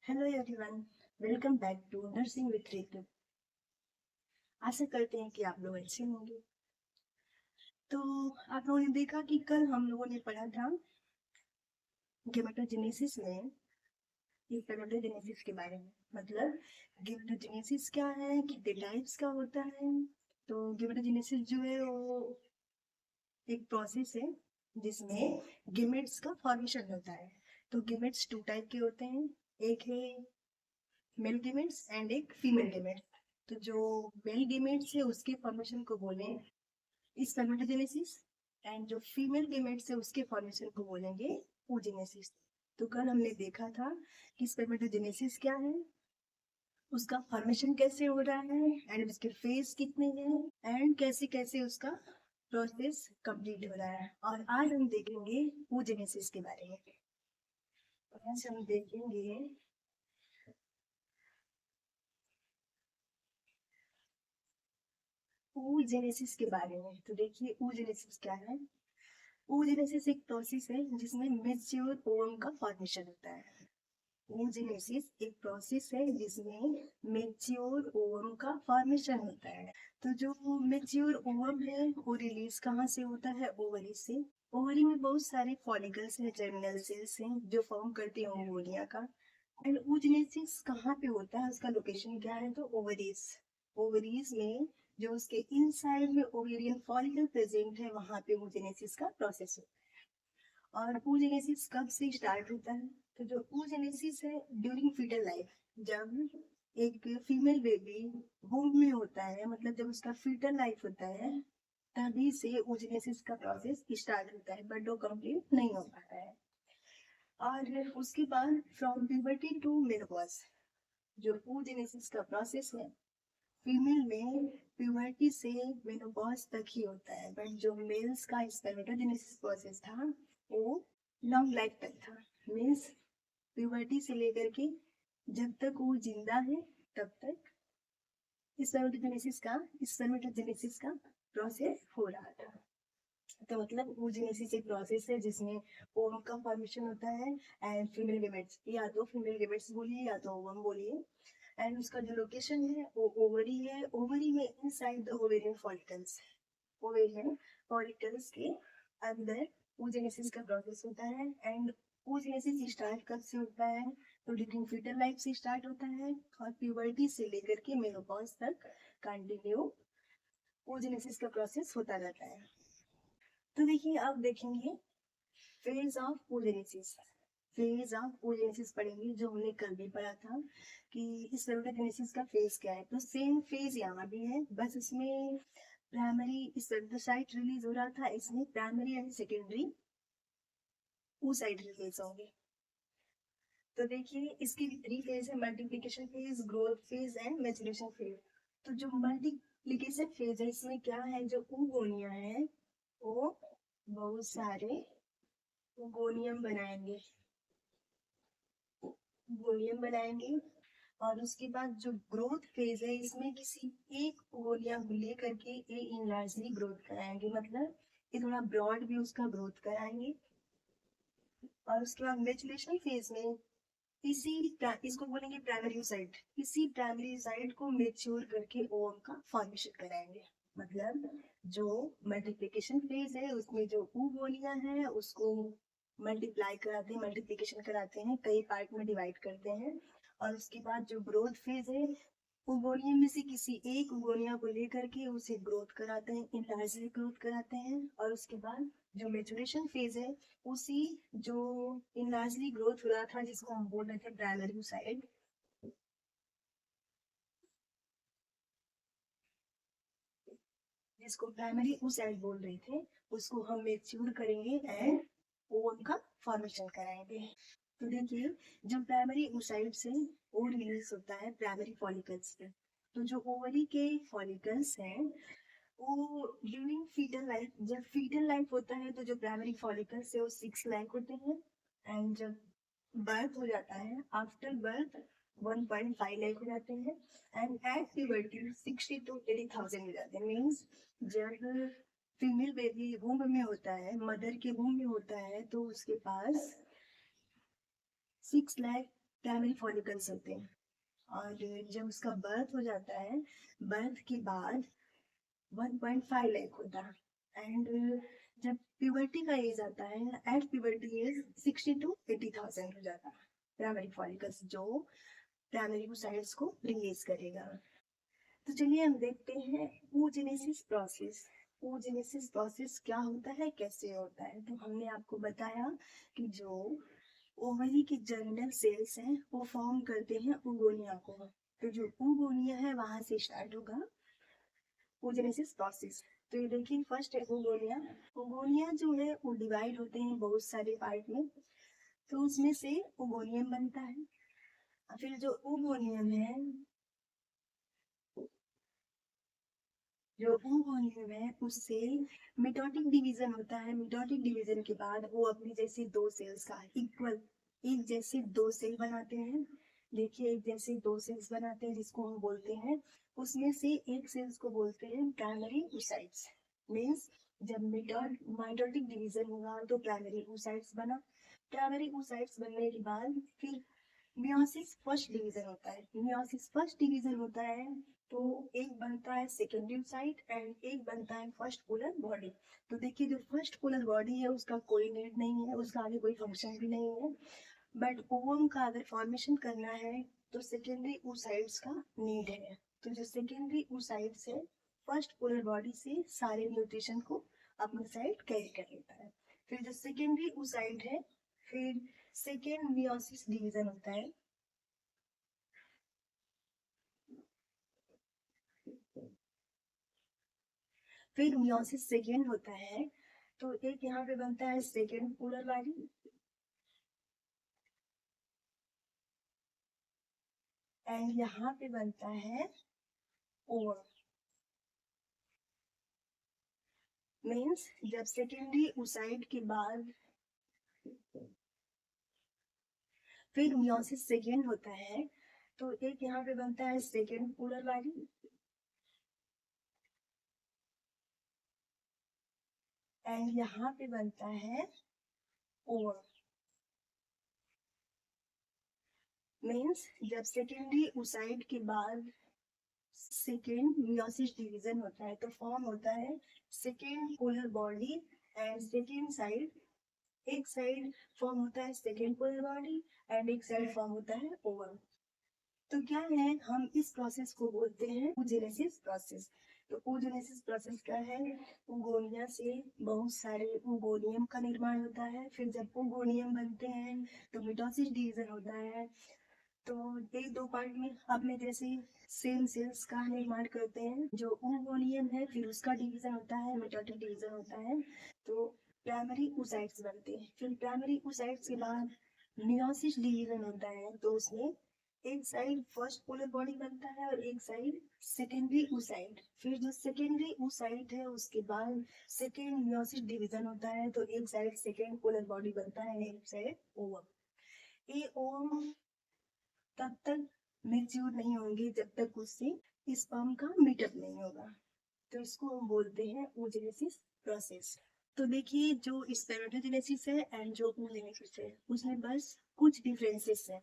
Hello everyone, welcome back to nursing with Ritu. आशा करते हैं कि आप लोग अच्छे होंगे। तो आप लोगों ने देखा कि कल हम लोगों ने पढ़ा था गेमेटोजेनेसिस में स्पर्मेटोजेनेसिस के बारे में। मतलब गेमेटोजेनेसिस क्या है, कितने टाइप्स का होता है। तो गेमेटोजेनेसिस जो है वो एक प्रोसेस है जिसमें गेमेट्स का फॉर्मेशन होता है। तो गेमेट्स टू टाइप के होते हैं, एक है मेल गेमेट्स एंड एक फीमेल गेमेट्स। तो जो मेल गेमेट्स है उसके फॉर्मेशन को बोले स्पर्मेटोजेनेसिस, एंड जो फीमेल गेमेट्स है उसके फॉर्मेशन को बोलेंगे oogenesis। तो कल हमने देखा था कि स्पर्मेटोजेनेसिस क्या है, उसका फॉर्मेशन कैसे हो रहा है, एंड उसके फेज कितने हैं, एंड कैसे कैसे उसका प्रोसेस कंप्लीट हो रहा है। और आज हम देखेंगे oogenesis के बारे में। आज हम देखेंगे oogenesis के बारे में। तो देखिए oogenesis क्या है। oogenesis एक प्रोसेस है जिसमें मेच्योर ओवम का फॉर्मेशन होता है। oogenesis एक प्रोसेस है जिसमें मेच्योर ओवम का फॉर्मेशन होता है। तो जो मेच्योर ओवम है वो रिलीज कहाँ से होता है? ओवरी से। ओवरी में बहुत सारे फॉलिकल्स हैं, जर्मिनल सेल्स हैं जो फॉर्म करते हैं ओवोनिया का। एंड oogenesis कहाँ पे होता है, उसका लोकेशन क्या है? तो ओवरीज। ओवरीज में जो उसके इनसाइड में ओवेरियन फॉलिकल प्रेजेंट है वहां पे oogenesis का प्रोसेस होता है। और oogenesis कब से स्टार्ट होता है? तो जो oogenesis है ड्यूरिंग फीटल लाइफ, जब एक फीमेल बेबी वूम्ब में होता है, मतलब जब उसका फीटल लाइफ होता है तभी से oogenesis का प्रोसेस स्टार्ट होता है, बट वो कंप्लीट नहीं हो पाता है। और उसके बाद फ्रॉम प्यूबर्टी टू मेनोपॉज जो oogenesis का प्रोसेस है फीमेल में प्यूबर्टी से मेनोपॉज तक ही होता है, बट जो मेल्स का स्पर्मेटोजेनेसिस प्रोसेस था वो लॉन्ग लाइफ तक था। मीन्स प्यूबर्टी से लेकर के जब तक वो जिंदा है तब तक स्पर्मेटोजेनेसिस का प्रोसेस हो रहा था। तो मतलब oogenesis एक प्रोसेस है जिसमें ओवम का फॉर्मेशन होता है एंड फीमेल गेमेट्स, या तो फीमेल गेमेट्स बोलिए या तो ओवम बोलिए। एंड उसका जो लोकेशन है वो ओवरी है। ओवरी में inside the ovarian follicles, ovarian follicles के अंदर oogenesis का प्रोसेस होता है। एंड oogenesis स्टार्ट कब से होता है? तो ड्यूरिंग फीटल लाइफ से स्टार्ट होता है और प्यूबर्टी से लेकर के मेनोपॉज तक कंटिन्यू oogenesis का प्रोसेस होता रहता है। तो देखिए अब देखेंगे phase of oogenesis। Phase of oogenesis पढ़ेंगे जो हमने कल भी पढ़ा था कि इस स्पर्मेटोजेनेसिस का फेज क्या है। तो सेम फेज यहाँ भी है, बस इसमें प्राइमरी स्पर्मेटोसाइट रिलीज हो रहा था, इसमें primary and secondary oocyte release होंगे। तो देखिए इसकी भी थ्री फेज है, multiplication phase, growth phase and maturation phase. तो जो मल्टीप्लिकेशन फेज है इसमें क्या है, जो oogonia है वो बहुत सारे गोनियम बनाएंगे, गोनियम बनाएंगे। और उसके बाद जो ग्रोथ फेज है इसमें किसी एक गोनियम को लेकर के ये इनलार्जली ग्रोथ कराएंगे, मतलब ये थोड़ा ब्रॉड भी उसका ग्रोथ कराएंगे। और उसके बाद मेचुरेशन फेज में इसको बोलेंगे प्राइमरी साइट, इसी प्राइमरी साइट को मेच्योर करके ओवम का फॉर्मेशन कराएंगे। मतलब जो मल्टीप्लिकेशन फेज है उसमें जो oogonia है उसको मल्टीप्लाई कराते हैं, मल्टीप्लिकेशन कराते हैं, कई पार्ट में डिवाइड करते हैं। और उसके बाद जो ग्रोथ फेज है oogonia में से किसी एक oogonia को लेकर के उसे ग्रोथ कराते हैं, इंलार्जली ग्रोथ कराते हैं। और उसके बाद जो मेचुरेशन फेज है उसी जो इनलार्जली ग्रोथ हो रहा था जिसको हम बोल रहे थे प्राइमरी साइड, जिसको प्राइमरी oocyte बोल रहे थे, उसको हम मेच्योर करेंगे एंड ओवम का फॉर्मेशन कराएंगे। तो देखिए जब प्राइमरी oocyte से वो रिलीज होता है प्राइमरी फॉलिकल्स पे, तो जो ओवरी के फॉलिकल्स हैं वो ड्यूरिंग फीटल लाइफ, जब फीटल लाइफ होता है तो जो प्राइमरी फॉलिकल्स है वो 6 लाख होते हैं। एंड जब बर्थ हो जाता है आफ्टर बर्थ 1.5 लाख हो जाते हैं। एंड एट प्यूबर्टी 60 to 80,000 हो जाते हैं। मीन्स जब फीमेल बेबी वूम्ब में होता है, मदर के वूम्ब में होता है, तो उसके पास 6 लाख प्राइमरी फॉलिकल्स होते हैं। और जब उसका बर्थ हो जाता है, बर्थ के बाद 1.5 लाख होता है। एंड जब प्यूबर्टी का एज आता है, एट प्यूबर्टी एज 60 to 80,000 हो जाता है प्राइमरी फॉलिकल्स, जो प्राइमरी oocytes को रिलीज करेगा। तो चलिए हम देखते हैं oogenesis प्रोसेस। oogenesis प्रोसेस क्या होता है, कैसे होता है। तो हमने आपको बताया कि जो ओवरी के जर्मिनल सेल्स हैं वो फॉर्म करते हैं oogonia को। तो जो oogonia है वहां से स्टार्ट होगा oogenesis प्रोसेस। तो ये देखिए फर्स्ट है oogonia। oogonia जो है वो डिवाइड होते हैं बहुत सारे पार्ट में, तो उसमें से oogoनियम बनता है। फिर जो oogoनियम है, जो oogoनियम है उससे मिटोटिक डिवीजन होता है। मिटोटिक डिवीजन के बाद वो अपनी जैसे दो सेल्स का इक्वल, एक जैसे दो सेल बनाते हैं। देखिए एक जैसे दो सेल्स बनाते हैं जिसको हम बोलते हैं, उसमें से एक सेल्स को बोलते हैं प्राइमरी oocytes। मीन्स जब मिटोटिक डिवीजन हुआ तो प्राइमरी oocytes बना। प्राइमरी oocytes बनने के बाद फिर मियोसिस फर्स्ट डिवीजन होता है। मियोसिस फर्स्ट डिवीजन होता है तो एक बनता है सेकेंडरी oocyte एंड एक बनता है फर्स्ट पोलर बॉडी। तो देखिए जो फर्स्ट पोलर बॉडी है उसका कोई नीड नहीं है, उसका आगे कोई फंक्शन भी नहीं है। बट ओवम का अगर फॉर्मेशन करना है तो सेकेंडरी oocytes का नीड है। तो जो सेकेंडरी oocytes है फर्स्ट पोलर बॉडी से सारे म्यूटेशन को अपने साइड कैरी कर लेता है। फिर जो सेकेंडरी oocyte है, फिर सेकेंड मियोसिस डिवीजन होता है। फिर मियोसिस सेकेंड होता है, तो एक यहाँ पे बनता है सेकेंड पोलर बॉडी एंड यहाँ पे बनता है ओवम। मीन्स जब सेकेंडरी oocyte के बाद फिर मियोसिस सेकेंड होता है, तो एक यहाँ पे बनता है सेकेंड पोलर बॉडी एंड यहाँ पे बनता है ओवम। मीन्स जब सेकेंडरी oocyte के बाद सेकेंड मियोसिस डिवीजन होता है तो फॉर्म होता है second polar body and second side, एक साइड फॉर्म होता है सेकेंड पोलर बॉडी एंड एक साइड फॉर्म होता है ओवम। तो क्या है, हम इस प्रोसेस को बोलते हैं oogenesis प्रोसेस। तो oogenesis प्रोसेस क्या है, oogonia से बहुत सारे oogoनियम का निर्माण होता है। फिर जब oogoनियम बनते हैं तो मिटोसिस डिवीजन होता है। तो एक दो पार्ट में अपने जैसे सेम सेल्स का निर्माण करते हैं। जो oogoनियम है फिर उसका डिवीजन होता है, मिटोटिक डिवीजन होता है। तो प्राइमरी oocytes बनते हैं। फिर प्राइमरी oocytes के बाद मियोसिस डिवीजन होता है, तो उसमें एक साइड फर्स्ट पोलर बॉडी बनता है और एक साइड सेकेंडरी oocyte। फिर जो सेकेंडरी oocyte है उसके बाद सेकेंड मियोसिस डिवीजन होता है, तो एक साइड सेकेंड पोलर बॉडी बनता है, एक साइड ओवम। ये ओवम तब तक मैच्योर नहीं होंगे जब तक उससे स्पर्म का मीटअप नहीं होगा। तो इसको हम बोलते हैं oogenesis प्रोसेस। तो देखिए जो स्पर्मेटोजेनेसिस है एंड जो oogenesis है उसमें बस कुछ डिफरेंसेस है।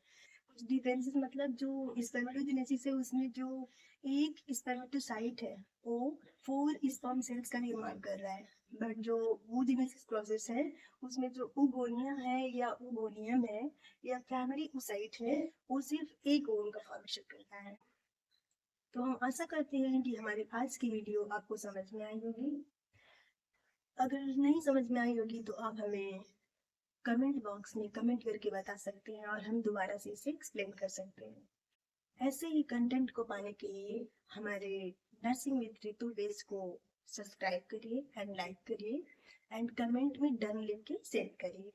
कुछ डिफरेंसेस मतलब जो स्पर्मेटोजेनेसिस है उसमें जो एक स्पर्मेटोसाइट है वो 4 स्पर्म सेल्स का निर्माण कर रहा है। बट जो oogenesis प्रोसेस है उसमें जो oogonia है या oogoनियम है या प्राइमरी oocyte है वो सिर्फ एक ओवम का फॉर्मेशन करता है। तो हम आशा करते हैं कि हमारी आज की वीडियो आपको समझ में आई होगी। अगर नहीं समझ में आई होगी तो आप हमें कमेंट बॉक्स में कमेंट करके बता सकते हैं और हम दोबारा से इसे एक्सप्लेन कर सकते हैं। ऐसे ही कंटेंट को पाने के लिए हमारे नर्सिंग विद रितु पेज को सब्सक्राइब करिए एंड लाइक करिए एंड कमेंट में डन लिख के सेंड करिए।